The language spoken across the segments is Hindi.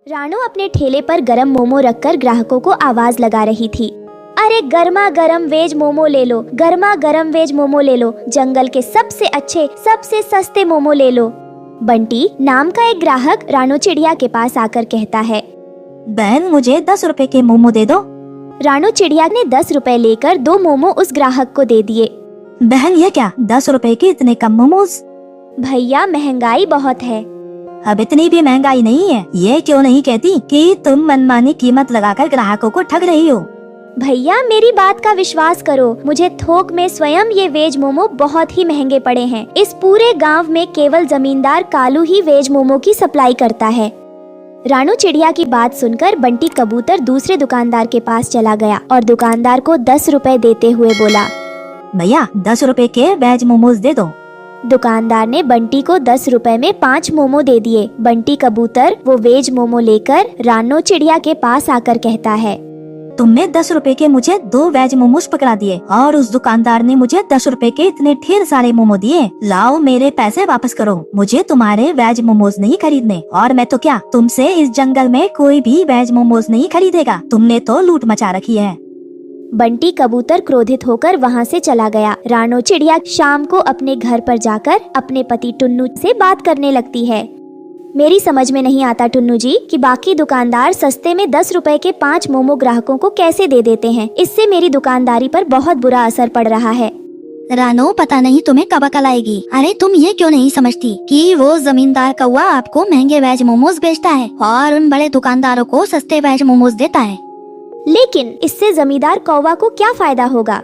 रानू अपने ठेले पर गरम मोमो रखकर ग्राहकों को आवाज लगा रही थी। अरे गर्मा गर्म वेज मोमो ले लो, गर्मा गर्म वेज मोमो ले लो, जंगल के सबसे अच्छे सबसे सस्ते मोमो ले लो। बंटी नाम का एक ग्राहक रानू चिड़िया के पास आकर कहता है, बहन मुझे 10 रुपए के मोमो दे दो। रानू चिड़िया ने 10 रुपए लेकर 2 मोमो उस ग्राहक को दे दिए। बहन ये क्या, 10 रुपए के इतने कम मोमोज? भैया महंगाई बहुत है। अब इतनी भी महंगाई नहीं है। ये क्यों नहीं कहती कि तुम मनमानी कीमत लगाकर ग्राहकों को ठग रही हो? भैया मेरी बात का विश्वास करो, मुझे थोक में स्वयं ये वेज मोमो बहुत ही महंगे पड़े हैं। इस पूरे गांव में केवल जमींदार कालू ही वेज मोमो की सप्लाई करता है। रानू चिड़िया की बात सुनकर बंटी कबूतर दूसरे दुकानदार के पास चला गया और दुकानदार को 10 रुपए देते हुए बोला, भैया 10 रुपए के वेज मोमोज दे दो। दुकानदार ने बंटी को 10 रुपए में 5 मोमो दे दिए। बंटी कबूतर वो वेज मोमो लेकर रानू चिड़िया के पास आकर कहता है, तुमने 10 रुपए के मुझे 2 वेज मोमोज पकड़ा दिए और उस दुकानदार ने मुझे 10 रुपए के इतने ढेर सारे मोमो दिए। लाओ मेरे पैसे वापस करो, मुझे तुम्हारे वेज मोमोज नहीं खरीदने। और मैं तो क्या, तुमसे इस जंगल में कोई भी वेज मोमोज नहीं खरीदेगा। तुमने तो लूट मचा रखी है। बंटी कबूतर क्रोधित होकर वहाँ से चला गया। रानू चिड़िया शाम को अपने घर पर जाकर अपने पति टुन्नू से बात करने लगती है। मेरी समझ में नहीं आता टुन्नू जी कि बाकी दुकानदार सस्ते में 10 रुपए के 5 मोमो ग्राहकों को कैसे दे देते हैं। इससे मेरी दुकानदारी पर बहुत बुरा असर पड़ रहा है। रानो पता नहीं तुम्हें कब अकल आएगी। अरे तुम ये क्यों नहीं समझती कि वो जमींदार कौवा आपको महंगे वेज मोमोज बेचता है और उन बड़े दुकानदारों को सस्ते वेज मोमोज देता है। लेकिन इससे जमींदार कौवा को क्या फायदा होगा?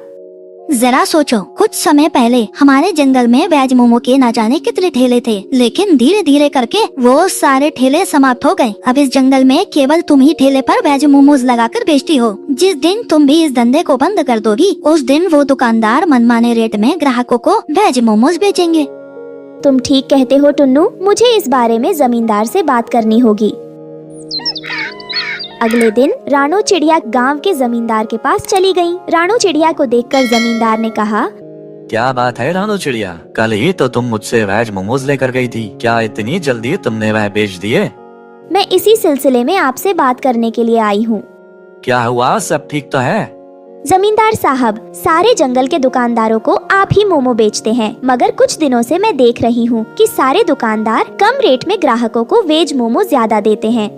जरा सोचो, कुछ समय पहले हमारे जंगल में वेज मोमो के न जाने कितने ठेले थे, लेकिन धीरे धीरे करके वो सारे ठेले समाप्त हो गए। अब इस जंगल में केवल तुम ही ठेले पर वेज मोमोज लगाकर बेचती हो। जिस दिन तुम भी इस धंधे को बंद कर दोगी, उस दिन वो दुकानदार मनमाने रेट में ग्राहकों को वेज मोमोज बेचेंगे। तुम ठीक कहते हो टुन्नू, मुझे इस बारे में जमींदार से बात करनी होगी। अगले दिन रानू चिड़िया गांव के जमींदार के पास चली गई। रानू चिड़िया को देखकर जमींदार ने कहा, क्या बात है रानू चिड़िया, कल ही तो तुम मुझसे वेज मोमोज लेकर गई थी, क्या इतनी जल्दी तुमने वह बेच दिए? मैं इसी सिलसिले में आपसे बात करने के लिए आई हूँ। क्या हुआ, सब ठीक तो है? जमींदार साहब, सारे जंगल के दुकानदारों को आप ही मोमो बेचते हैं, मगर कुछ दिनों से मैं देख रही हूँ कि सारे दुकानदार कम रेट में ग्राहकों को वेज मोमो ज्यादा देते हैं।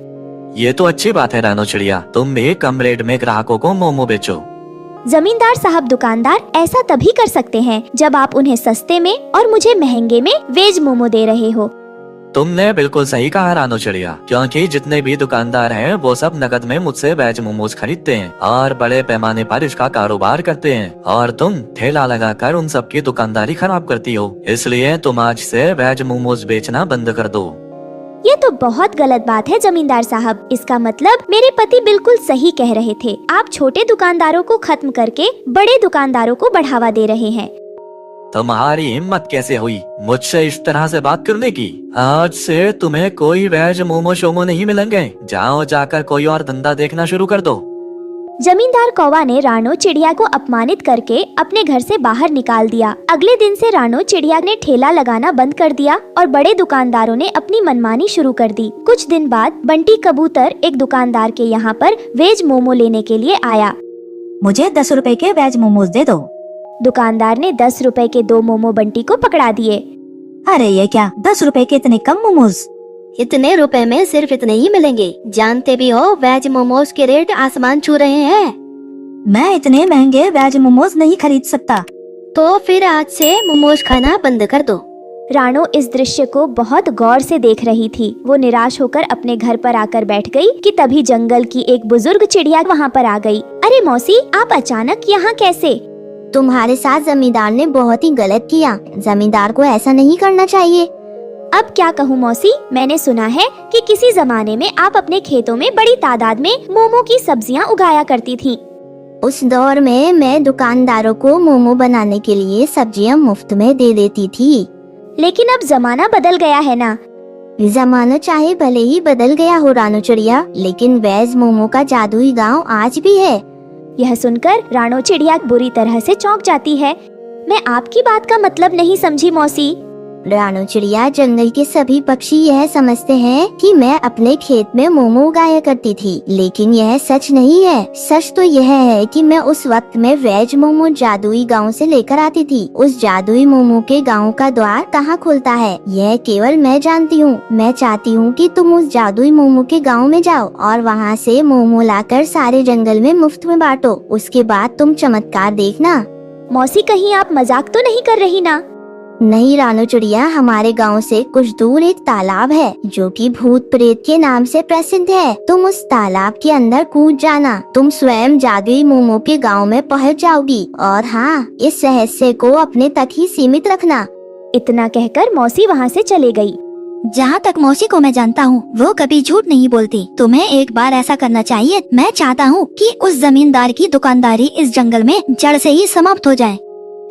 ये तो अच्छी बात है रानू चिड़िया, तुम भी कम रेट में ग्राहकों को मोमो बेचो। जमींदार साहब, दुकानदार ऐसा तभी कर सकते हैं जब आप उन्हें सस्ते में और मुझे महंगे में वेज मोमो दे रहे हो। तुमने बिल्कुल सही कहा रानू चिड़िया, क्योंकि जितने भी दुकानदार हैं वो सब नकद में मुझसे वेज मोमोज खरीदते हैं और बड़े पैमाने पर इसका कारोबार करते हैं, और तुम ठेला लगाकर उन सबकी दुकानदारी खराब करती हो। इसलिए तुम आज से वेज मोमोज बेचना बंद कर दो। ये तो बहुत गलत बात है जमींदार साहब। इसका मतलब मेरे पति बिल्कुल सही कह रहे थे। आप छोटे दुकानदारों को खत्म करके बड़े दुकानदारों को बढ़ावा दे रहे हैं। तुम्हारी हिम्मत कैसे हुई मुझसे इस तरह से बात करने की? आज से तुम्हें कोई वेज मोमो शोमो नहीं मिलेंगे। जाओ, जाकर कोई और धंधा देखना शुरू कर दो। जमींदार कौवा ने रानू चिड़िया को अपमानित करके अपने घर से बाहर निकाल दिया। अगले दिन से रानू चिड़िया ने ठेला लगाना बंद कर दिया और बड़े दुकानदारों ने अपनी मनमानी शुरू कर दी। कुछ दिन बाद बंटी कबूतर एक दुकानदार के यहाँ पर वेज मोमो लेने के लिए आया। मुझे 10 रुपए के वेज मोमोज दे दो। दुकानदार ने 10 रुपए के 2 मोमो बंटी को पकड़ा दिए। अरे ये क्या, 10 रुपए के इतने कम मोमोज? इतने रुपए में सिर्फ इतने ही मिलेंगे। जानते भी हो वेज मोमोज के रेट आसमान छू रहे हैं। मैं इतने महंगे वेज मोमोज नहीं खरीद सकता। तो फिर आज से मोमोज खाना बंद कर दो। रानू इस दृश्य को बहुत गौर से देख रही थी। वो निराश होकर अपने घर पर आकर बैठ गई कि तभी जंगल की एक बुजुर्ग चिड़िया वहाँ पर आ गई। अरे मौसी, आप अचानक यहाँ कैसे? तुम्हारे साथ जमींदार ने बहुत ही गलत किया। जमींदार को ऐसा नहीं करना चाहिए। अब क्या कहूँ मौसी, मैंने सुना है कि किसी जमाने में आप अपने खेतों में बड़ी तादाद में मोमो की सब्जियाँ उगाया करती थी। उस दौर में मैं दुकानदारों को मोमो बनाने के लिए सब्जियाँ मुफ्त में दे देती थी। लेकिन अब जमाना बदल गया है ना। जमाना चाहे भले ही बदल गया हो रानू चिड़िया, लेकिन वेज मोमो का जादुई गांव आज भी है। यह सुनकर रानू चिड़िया बुरी तरह से चौंक जाती है। मैं आपकी बात का मतलब नहीं समझी मौसी। रानू चिड़िया, जंगल के सभी पक्षी यह समझते हैं कि मैं अपने खेत में मोमो उगाया करती थी, लेकिन यह सच नहीं है। सच तो यह है कि मैं उस वक्त में वेज मोमो जादुई गांव से लेकर आती थी। उस जादुई मोमो के गांव का द्वार कहाँ खुलता है, यह केवल मैं जानती हूँ। मैं चाहती हूँ कि तुम उस जादुई मोमो के गांव में जाओ और वहाँ से मोमो लाकर सारे जंगल में मुफ्त में बांटो। उसके बाद तुम चमत्कार देखना। मौसी, कहीं आप मजाक तो नहीं कर रही ना? नहीं रानू चिड़िया, हमारे गांव से कुछ दूर एक तालाब है जो कि भूत प्रेत के नाम से प्रसिद्ध है। तुम उस तालाब के अंदर कूद जाना, तुम स्वयं जादुई मोमो के गांव में पहुंच जाओगी। और हाँ, इस रहस्य को अपने तक ही सीमित रखना। इतना कहकर मौसी वहाँ से चले गई। जहाँ तक मौसी को मैं जानता हूँ, वो कभी झूठ नहीं बोलती। तुम्हें एक बार ऐसा करना चाहिए। मैं चाहता हूँ कि उस जमींदार की दुकानदारी इस जंगल में जड़ से ही समाप्त हो जाए।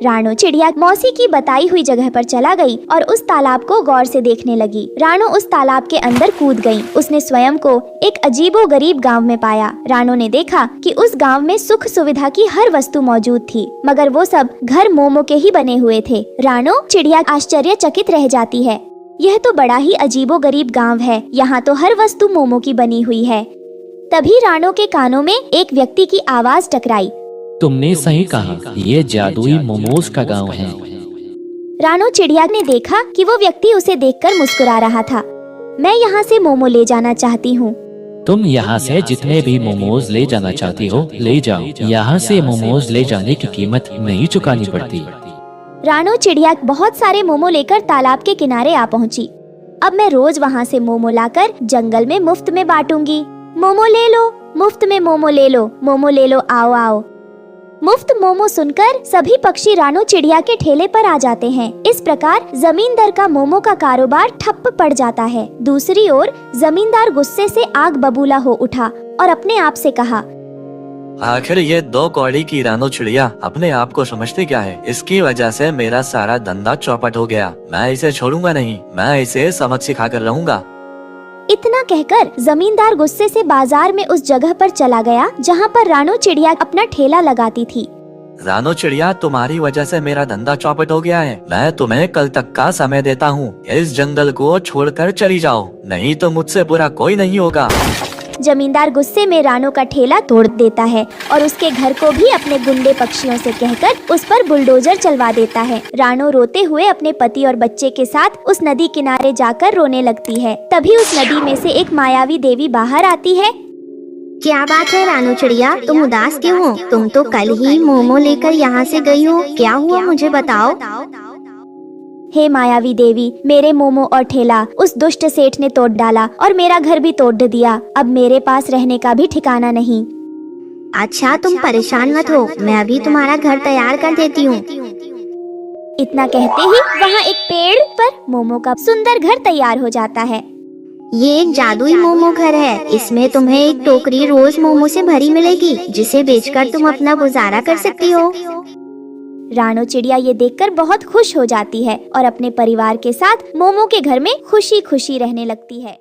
रानू चिड़िया मौसी की बताई हुई जगह पर चला गई और उस तालाब को गौर से देखने लगी। रानू उस तालाब के अंदर कूद गई। उसने स्वयं को एक अजीबोगरीब गांव में पाया। रानू ने देखा कि उस गांव में सुख सुविधा की हर वस्तु मौजूद थी, मगर वो सब घर मोमो के ही बने हुए थे। रानू चिड़िया आश्चर्यचकित रह जाती है। यह तो बड़ा ही अजीबोगरीब गांव है, यहाँ तो हर वस्तु मोमो की बनी हुई है। तभी रानू के कानों में एक व्यक्ति की आवाज टकराई। तुमने सही कहा, ये जादुई मोमोज का गांव है। रानू चिड़िया ने देखा कि वो व्यक्ति उसे देखकर मुस्कुरा रहा था। मैं यहाँ से मोमो ले जाना चाहती हूँ। तुम यहाँ से जितने भी मोमोज ले जाना चाहती हो ले जाओ। यहाँ से मोमोज ले जाने की कीमत नहीं चुकानी पड़ती। रानू चिड़िया बहुत सारे मोमो लेकर तालाब के किनारे आ पहुँची। अब मैं रोज वहाँ से मोमो लाकर जंगल में मुफ्त में बांटूंगी। मोमो ले लो, मुफ्त में मोमो ले लो, मोमो ले लो, आओ आओ। मुफ्त मोमो सुनकर सभी पक्षी रानू चिड़िया के ठेले पर आ जाते हैं। इस प्रकार जमींदार का मोमो का कारोबार ठप्प पड़ जाता है। दूसरी ओर जमींदार गुस्से से आग बबूला हो उठा और अपने आप से कहा, आखिर ये 2 कौड़ी की रानू चिड़िया अपने आप को समझती क्या है? इसकी वजह से मेरा सारा धंधा चौपट हो गया। मैं इसे छोड़ूंगा नहीं, मैं इसे सबक सिखा कर रहूंगा। इतना कहकर जमींदार गुस्से से बाजार में उस जगह पर चला गया जहाँ पर रानू चिड़िया अपना ठेला लगाती थी। रानू चिड़िया, तुम्हारी वजह से मेरा धंधा चौपट हो गया है। मैं तुम्हें कल तक का समय देता हूँ। इस जंगल को छोड़कर चली जाओ, नहीं तो मुझसे बुरा कोई नहीं होगा। जमींदार गुस्से में रानू का ठेला तोड़ देता है और उसके घर को भी अपने गुंडे पक्षियों से कहकर उस पर बुलडोजर चलवा देता है। रानू रोते हुए अपने पति और बच्चे के साथ उस नदी किनारे जाकर रोने लगती है। तभी उस नदी में से एक मायावी देवी बाहर आती है। क्या बात है रानू चिड़िया, तुम उदास क्यों हो? तुम तो कल ही मोमो लेकर यहाँ से गई हो, क्या हुआ मुझे बताओ। हे मायावी देवी, मेरे मोमो और ठेला उस दुष्ट सेठ ने तोड़ डाला और मेरा घर भी तोड़ दिया। अब मेरे पास रहने का भी ठिकाना नहीं। अच्छा, तुम परेशान मत हो, मैं अभी तुम्हारा घर तैयार कर देती हूँ। इतना कहते ही वहाँ एक पेड़ पर मोमो का सुंदर घर तैयार हो जाता है। ये एक जादुई मोमो घर है। इसमें तुम्हें एक टोकरी रोज मोमो से भरी मिलेगी, जिसे बेचकर तुम अपना गुजारा कर सकती हो। रानू चिड़िया ये देखकर बहुत खुश हो जाती है और अपने परिवार के साथ मोमो के घर में खुशी खुशी रहने लगती है।